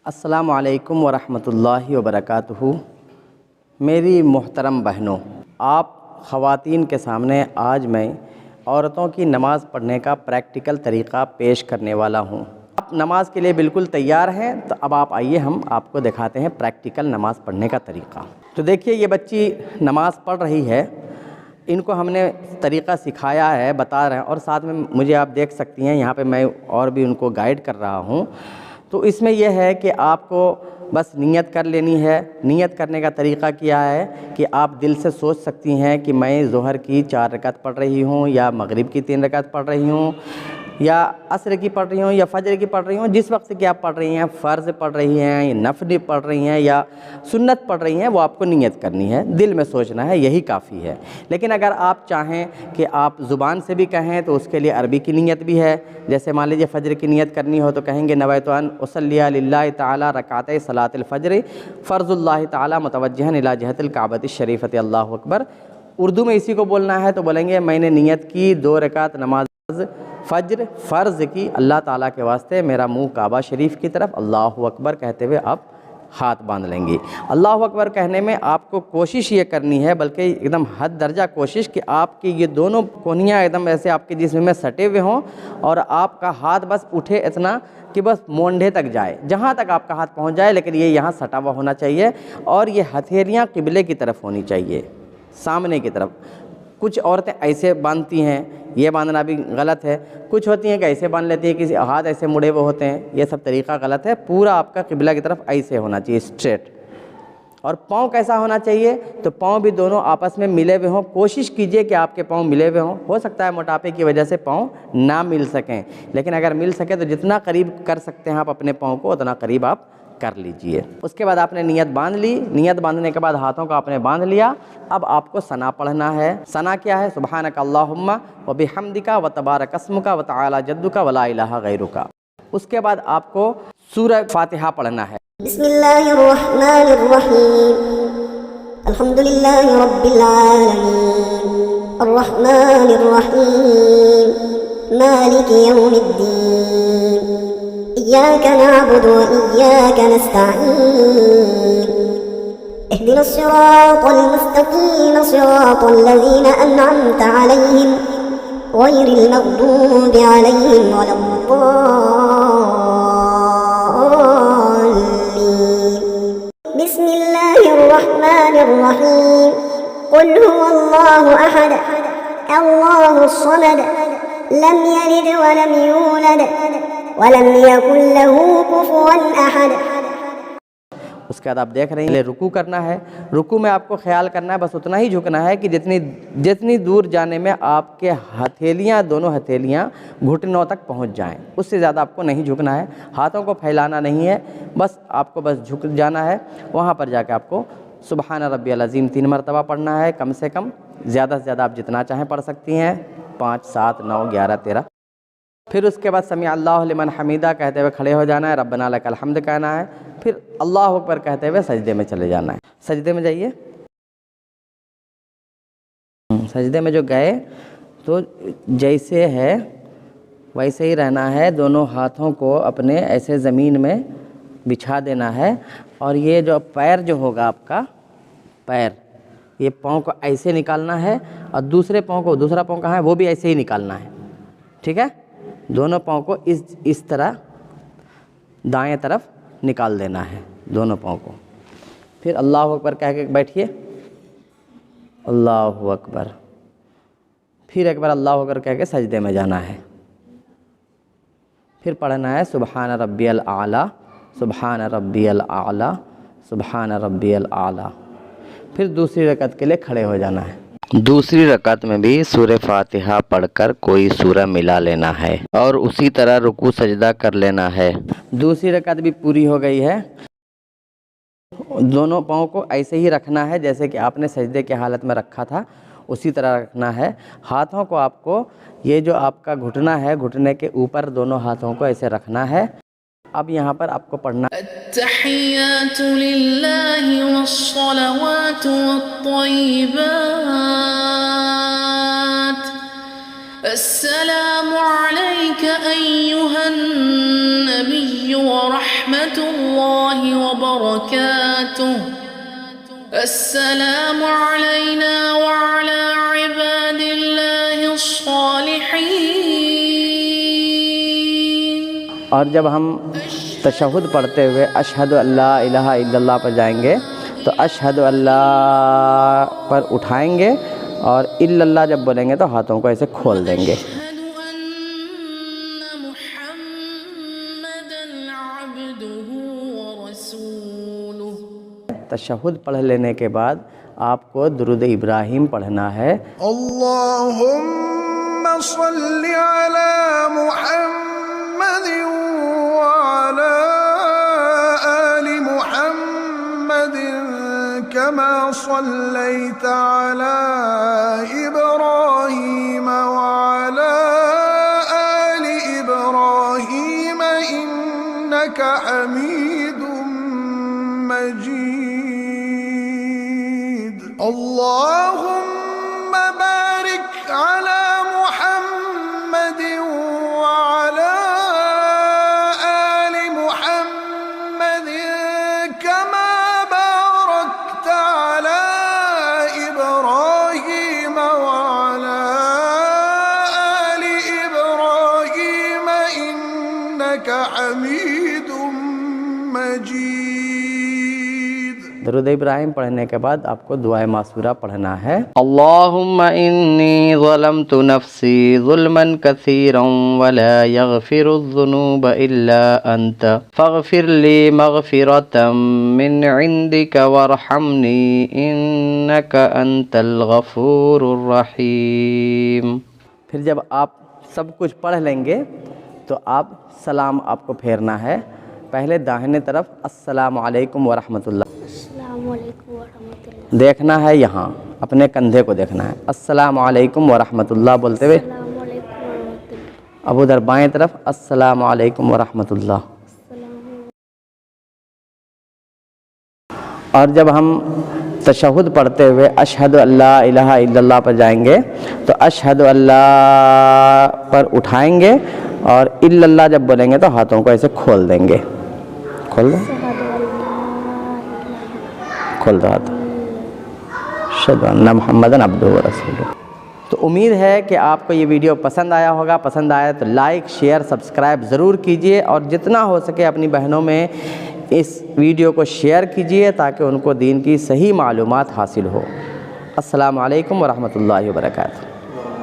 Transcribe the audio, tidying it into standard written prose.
السلام علیکم ورحمۃ اللہ وبرکاتہ۔ میری محترم بہنوں، آپ خواتین کے سامنے آج میں عورتوں کی نماز پڑھنے کا پریکٹیکل طریقہ پیش کرنے والا ہوں۔ آپ نماز کے لیے بالکل تیار ہیں تو اب آپ آئیے، ہم آپ کو دکھاتے ہیں پریکٹیکل نماز پڑھنے کا طریقہ۔ تو دیکھیے، یہ بچی نماز پڑھ رہی ہے، ان کو ہم نے طریقہ سکھایا ہے، بتا رہے ہیں، اور ساتھ میں مجھے آپ دیکھ سکتی ہیں یہاں پہ میں اور بھی ان کو گائیڈ کر رہا ہوں۔ تو اس میں یہ ہے کہ آپ کو بس نیت کر لینی ہے۔ نیت کرنے کا طریقہ کیا ہے کہ آپ دل سے سوچ سکتی ہیں کہ میں ظہر کی 4 رکعت پڑھ رہی ہوں، یا مغرب کی 3 رکعت پڑھ رہی ہوں، یا عصر کی پڑھ رہی ہوں، یا فجر کی پڑھ رہی ہوں۔ جس وقت کی آپ پڑھ رہی ہیں، فرض پڑھ رہی ہیں یا نفل پڑھ رہی ہیں یا سنت پڑھ رہی ہیں، وہ آپ کو نیت کرنی ہے، دل میں سوچنا ہے، یہی کافی ہے۔ لیکن اگر آپ چاہیں کہ آپ زبان سے بھی کہیں تو اس کے لیے عربی کی نیت بھی ہے۔ جیسے مان لیجیے فجر کی نیت کرنی ہو تو کہیں گے نویت ان اصلی للہ تعالی رکعتي صلاۃ الفجر فرض اللہ تعالی متوجہا الی جہت الکعبۃ الشریفۃ، اللہ اکبر۔ اردو میں اسی کو بولنا ہے تو بولیں گے میں نے نیت کی 2 رکعت نماز فجر فرض کی اللہ تعالیٰ کے واسطے، میرا منہ کعبہ شریف کی طرف، اللہ اکبر کہتے ہوئے آپ ہاتھ باندھ لیں گی۔ اللہ اکبر کہنے میں آپ کو کوشش یہ کرنی ہے، بلکہ ایک دم حد درجہ کوشش، کہ آپ کی یہ دونوں کونیاں ایک دم ایسے آپ کے جسم میں سٹے ہوئے ہوں، اور آپ کا ہاتھ بس اٹھے اتنا کہ بس مونڈھے تک جائے، جہاں تک آپ کا ہاتھ پہنچ جائے، لیکن یہ یہاں سٹا ہوا ہونا چاہیے، اور یہ ہتھیلیاں قبلے کی طرف ہونی چاہیے، سامنے کی طرف۔ کچھ عورتیں ایسے باندھتی ہیں، یہ باندھنا بھی غلط ہے۔ کچھ ہوتی ہیں کہ ایسے باندھ لیتی ہیں، کسی ہاتھ ایسے مڑے ہوئے ہوتے ہیں، یہ سب طریقہ غلط ہے۔ پورا آپ کا قبلہ کی طرف ایسے ہونا چاہیے، اسٹریٹ۔ اور پاؤں کیسا ہونا چاہیے؟ تو پاؤں بھی دونوں آپس میں ملے ہوئے ہوں۔ کوشش کیجئے کہ آپ کے پاؤں ملے ہوئے ہوں۔ ہو سکتا ہے موٹاپے کی وجہ سے پاؤں نہ مل سکیں، لیکن اگر مل سکے تو جتنا قریب کر سکتے ہیں آپ اپنے پاؤں کو، اتنا قریب آپ کر لیجئے۔ اس کے بعد آپ نے نیت باندھ لی۔ نیت باندھنے کے بعد ہاتھوں کو آپ نے باندھ لیا۔ اب آپ کو ثنا پڑھنا ہے۔ ثنا کیا ہے؟ سبحانک اللہم وبحمدک وتبارک اسمک وتعالی جدک ولا الہ غیرک۔ اس کے بعد آپ کو سورہ فاتحہ پڑھنا ہے۔ بسم اللہ الرحمن الرحیم، الحمد للہ رب العالمین، الرحمن الرحیم، مالک یوم الدین، ایاک نعبد و ایاک نستعین، اهدنا الصراط المستقیم صراط الذین انعمت علیہم غیر المغضوب علیہم ولا الضالین۔ بسم اللہ الرحمن الرحیم، قل هو اللہ احد اللہ الصمد لم یلد ولم یولد ولم یکن له کفوا احد۔ اس کے بعد آپ دیکھ رہے ہیں رکوع کرنا ہے۔ رکوع میں آپ کو خیال کرنا ہے، بس اتنا ہی جھکنا ہے کہ جتنی دور جانے میں آپ کے ہتھیلیاں، دونوں ہتھیلیاں گھٹنوں تک پہنچ جائیں، اس سے زیادہ آپ کو نہیں جھکنا ہے۔ ہاتھوں کو پھیلانا نہیں ہے، بس آپ کو بس جھک جانا ہے۔ وہاں پر جا کے آپ کو سبحان ربی العظیم 3 مرتبہ پڑھنا ہے، کم سے کم۔ زیادہ سے زیادہ آپ جتنا چاہیں پڑھ سکتی ہیں، 5 7 9 11 13۔ پھر اس کے بعد سمیع اللہ لمن حمیدہ کہتے ہوئے کھڑے ہو جانا ہے، ربنا لک الحمد کہنا ہے، پھر اللہ اکبر کہتے ہوئے سجدے میں چلے جانا ہے۔ سجدے میں جائیے۔ سجدے میں جو گئے تو جیسے ہے ویسے ہی رہنا ہے۔ دونوں ہاتھوں کو اپنے ایسے زمین میں بچھا دینا ہے، اور یہ جو پیر جو ہوگا آپ کا پیر، یہ پاؤں کو ایسے نکالنا ہے، اور دوسرے پاؤں کو، دوسرا پاؤں کہاں ہے، وہ بھی ایسے ہی نکالنا ہے، ٹھیک ہے؟ دونوں پاؤں کو اس طرح دائیں طرف نکال دینا ہے، دونوں پاؤں کو۔ پھر اللہ اکبر کہہ کے بیٹھیے، اللہ اکبر۔ پھر ایک بار اللہ اکبر کہہ کے سجدے میں جانا ہے۔ پھر پڑھنا ہے سبحان ربی الاعلیٰ، سبحان ربی الاعلیٰ، سبحان ربی الاعلیٰ۔ پھر دوسری رکعت کے لیے کھڑے ہو جانا ہے۔ دوسری رکعت میں بھی سورہ فاتحہ پڑھ کر کوئی سورہ ملا لینا ہے، اور اسی طرح رکوع سجدہ کر لینا ہے۔ دوسری رکعت بھی پوری ہو گئی ہے۔ دونوں پاؤں کو ایسے ہی رکھنا ہے جیسے کہ آپ نے سجدے کی حالت میں رکھا تھا، اسی طرح رکھنا ہے۔ ہاتھوں کو آپ کو، یہ جو آپ کا گھٹنا ہے، گھٹنے کے اوپر دونوں ہاتھوں کو ایسے رکھنا ہے۔ اب یہاں پر آپ کو پڑھنا التحیات للہ والصلوات والطیبات، السلام علیک ایہا النبی ورحمۃ اللہ الله وبركاته. السلام علينا وعلى عباد الله الصالحين. اور جب ہم تشہد پڑھتے ہوئے اشہد اللہ الہ الا اللہ پر جائیں گے تو اشہد اللہ پر اٹھائیں گے اور الا اللہ جب بولیں گے تو ہاتھوں کو ایسے کھول دیں گے. أشهد أن محمدًا عبده ورسوله. تشہد پڑھ لینے کے بعد آپ کو درود ابراہیم پڑھنا ہے. اللهم صل على محمد وعلى آل محمد كما صليت على إبراهيم وعلى آل إبراهيم إنك حميد مجيد. اللهم بارك على محمد وعلى آل محمد كما باركت على إبراهيم وعلى آل إبراهيم إنك حميد مجيد. درود ابراہیم پڑھنے کے بعد آپ کو دعائے معصورہ پڑھنا ہے. اللہم انی ظلمت نفسی ظلما کثیرا ولا یغفر الذنوب الا انت فاغفر لی مغفرة من عندک وارحمنی انک انت الغفور الرحیم. پھر جب آپ سب کچھ پڑھ لیں گے تو آپ سلام آپ کو پھیرنا ہے. پہلے داہنے طرف السلام علیکم ورحمۃ اللہ السلام علیکم ورحمۃ اللہ. دیکھنا ہے, یہاں اپنے کندھے کو دیکھنا ہے. السلام علیکم ورحمۃ اللہ بولتے ہوئے السلام علیکم ورحمۃ اللہ. اب ادھر بائیں طرف السلام علیکم ورحمۃ اللہ. اور جب ہم تشہد پڑھتے ہوئے اشہد اللہ الہ الا اللہ پر جائیں گے تو اشہد اللہ پر اٹھائیں گے اور الا اللہ جب بولیں گے تو ہاتھوں کو ایسے کھول دیں گے. کھول دو, کھول دو ہاتھ. اشہد ان محمدًا عبدہ ورسولہ. تو امید ہے کہ آپ کو یہ ویڈیو پسند آیا ہوگا. پسند آیا تو لائک شیئر سبسکرائب ضرور کیجئے اور جتنا ہو سکے اپنی بہنوں میں اس ویڈیو کو شیئر کیجئے تاکہ ان کو دین کی صحیح معلومات حاصل ہو. السلام علیکم ورحمۃ اللہ وبرکاتہ.